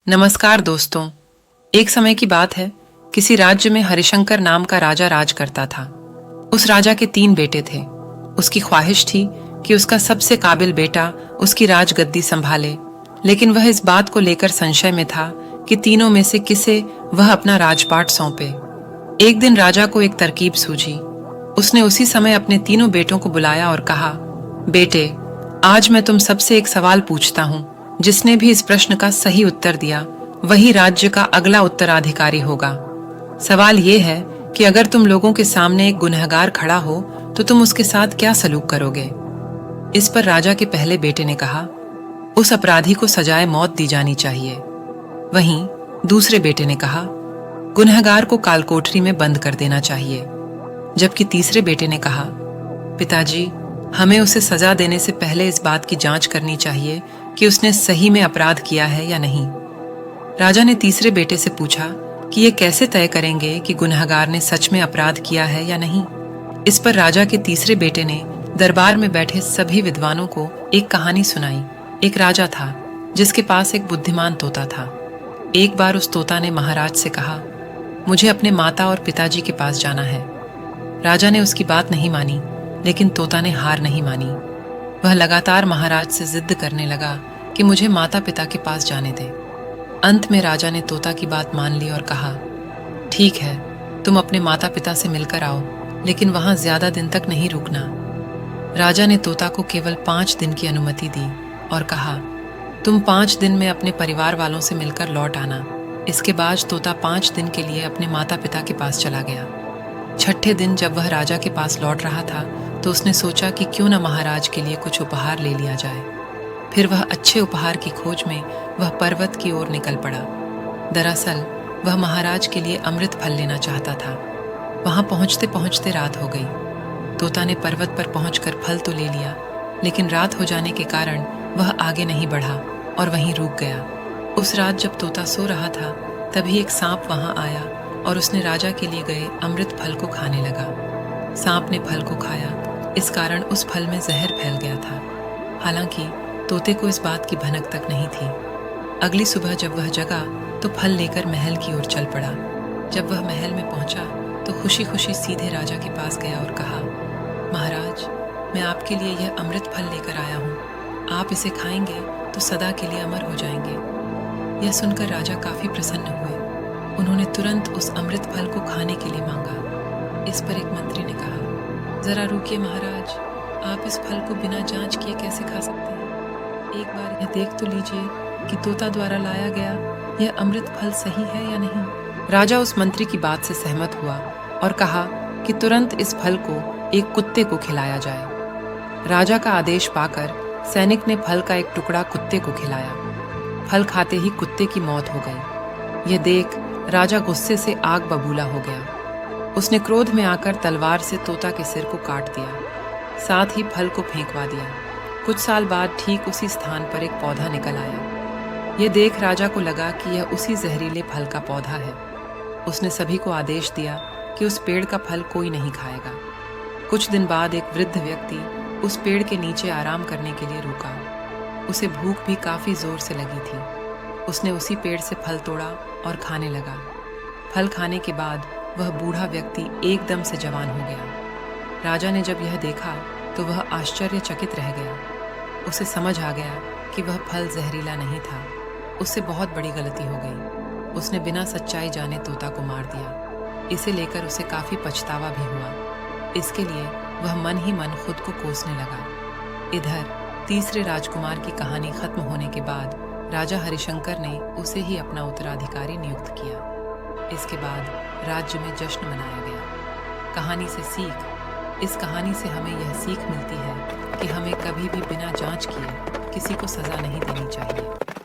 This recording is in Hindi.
नमस्कार दोस्तों। एक समय की बात है, किसी राज्य में हरिशंकर नाम का राजा राज करता था। उस राजा के 3 बेटे थे। उसकी ख्वाहिश थी कि उसका सबसे काबिल बेटा उसकी राजगद्दी संभाले, लेकिन वह इस बात को लेकर संशय में था कि तीनों में से किसे वह अपना राजपाट सौंपे। एक दिन राजा को एक तरकीब सूझी। उसने उसी समय अपने तीनों बेटों को बुलाया और कहा, बेटे, आज मैं तुम सबसे एक सवाल पूछता हूं। जिसने भी इस प्रश्न का सही उत्तर दिया वही राज्य का अगला उत्तराधिकारी होगा। सवाल यह है कि अगर तुम लोगों के सामने एक गुनहगार खड़ा हो तो तुम उसके साथ क्या सलूक करोगे। इस पर राजा के पहले बेटे ने कहा, उस अपराधी को सजाए मौत दी जानी चाहिए। वहीं दूसरे बेटे ने कहा, गुनहगार को कालकोठरी में बंद कर देना चाहिए। जबकि तीसरे बेटे ने कहा, पिताजी, हमें उसे सजा देने से पहले इस बात की जांच करनी चाहिए कि उसने सही में अपराध किया है या नहीं। राजा ने तीसरे बेटे से पूछा कि ये कैसे तय करेंगे कि गुनहगार ने सच में अपराध किया है या नहीं। इस पर राजा के तीसरे बेटे ने दरबार में बैठे सभी विद्वानों को एक कहानी सुनाई। एक राजा था जिसके पास एक बुद्धिमान तोता था। एक बार उस तोता ने महाराज से कहा, मुझे अपने माता और पिताजी के पास जाना है। राजा ने उसकी बात नहीं मानी, लेकिन तोता ने हार नहीं मानी। वह लगातार महाराज से जिद करने लगा कि मुझे माता पिता के पास जाने दे। अंत में राजा ने तोता की बात मान ली और कहा, ठीक है, तुम अपने माता पिता से मिलकर आओ, लेकिन वहां ज्यादा दिन तक नहीं रुकना। राजा ने तोता को केवल 5 दिन की अनुमति दी और कहा, तुम 5 दिन में अपने परिवार वालों से मिलकर लौट आना। इसके बाद तोता 5 दिन के लिए अपने माता पिता के पास चला गया। 6ठे दिन जब वह राजा के पास लौट रहा था तो उसने सोचा कि क्यों न महाराज के लिए कुछ उपहार ले लिया जाए। फिर वह अच्छे उपहार की खोज में वह पर्वत की ओर निकल पड़ा। दरअसल वह महाराज के लिए अमृत फल लेना चाहता था। वहां पहुंचते पहुंचते रात हो गई। तोता ने पर्वत पर पहुंचकर फल तो ले लिया, लेकिन रात हो जाने के कारण वह आगे नहीं बढ़ा और वहीं रुक गया। उस रात जब तोता सो रहा था तभी एक सांप वहां आया और उसने राजा के लिए गए अमृत फल को खाने लगा। सांप ने फल को खाया, इस कारण उस फल में जहर फैल गया था। हालांकि तोते को इस बात की भनक तक नहीं थी। अगली सुबह जब वह जगा तो फल लेकर महल की ओर चल पड़ा। जब वह महल में पहुंचा तो खुशी खुशी सीधे राजा के पास गया और कहा, महाराज, मैं आपके लिए यह अमृत फल लेकर आया हूँ। आप इसे खाएंगे तो सदा के लिए अमर हो जाएंगे। यह सुनकर राजा काफी प्रसन्न हुए। उन्होंने तुरंत उस अमृत फल को खाने के लिए मांगा। इस पर एक मंत्री ने कहा, जरा रुकिए महाराज, आप इस फल को बिना जांच किए कैसे खा सकते हैं? एक बार यह देख तो लीजिए कि तोता द्वारा लाया गया यह अमृत फल सही है या नहीं। राजा उस मंत्री की बात से सहमत हुआ और कहा कि तुरंत इस फल को एक कुत्ते को खिलाया जाए। राजा का आदेश पाकर सैनिक ने फल का एक टुकड़ा कुत्ते को खिलाया। फल खाते ही कुत्ते की मौत हो गई। यह देख राजा गुस्से से आग बबूला हो गया। उसने क्रोध में आकर तलवार से तोता के सिर को काट दिया, साथ ही फल को फेंकवा दिया। कुछ साल बाद ठीक उसी स्थान पर एक पौधा निकल आया। यह देख राजा को लगा कि यह उसी जहरीले फल का पौधा है। उसने सभी को आदेश दिया कि उस पेड़ का फल कोई नहीं खाएगा। कुछ दिन बाद एक वृद्ध व्यक्ति उस पेड़ के नीचे आराम करने के लिए रुका। उसे भूख भी काफी जोर से लगी थी। उसने उसी पेड़ से फल तोड़ा और खाने लगा। फल खाने के बाद वह बूढ़ा व्यक्ति एकदम से जवान हो गया। राजा ने जब यह देखा तो वह आश्चर्यचकित रह गया। उसे समझ आ गया कि वह फल जहरीला नहीं था। उससे बहुत बड़ी गलती हो गई। उसने बिना सच्चाई जाने तोता को मार दिया। इसे लेकर उसे काफी पछतावा भी हुआ। इसके लिए वह मन ही मन खुद को कोसने लगा। इधर तीसरे राजकुमार की कहानी खत्म होने के बाद राजा हरिशंकर ने उसे ही अपना उत्तराधिकारी नियुक्त किया। इसके बाद राज्य में जश्न मनाया गया। कहानी से सीख। इस कहानी से हमें यह सीख मिलती है कि हमें कभी भी बिना जांच किए किसी को सजा नहीं देनी चाहिए।